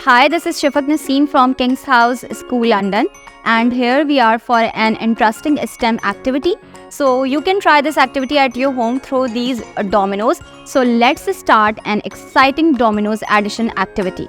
Hi, this is Shafaq Naseem from King's House School, London, and here we are for an interesting STEM activity. So you can try this activity at your home through these dominoes. So let's start an exciting dominoes addition activity.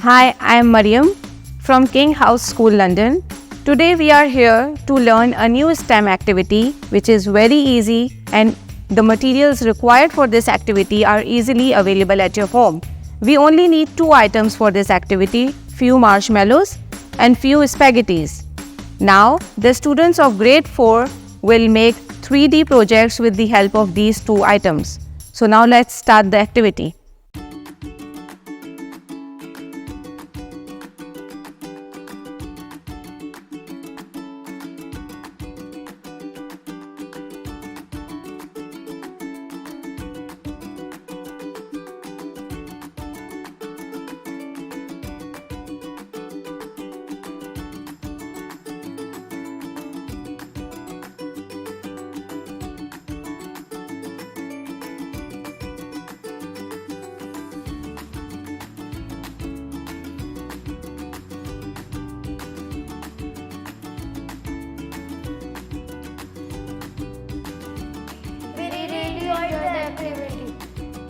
Hi, I am Mariam from King House School, London. Today we are here to learn a new STEM activity which is very easy, and the materials required for this activity are easily available at your home. We only need 2 items for this activity, few marshmallows and few spaghettis. Now the students of grade 4 will make 3D projects with the help of these 2 items. So now let's start the activity.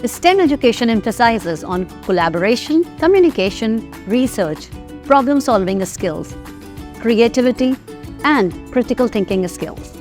STEM education emphasizes on collaboration, communication, research, problem-solving skills, creativity, and critical thinking skills.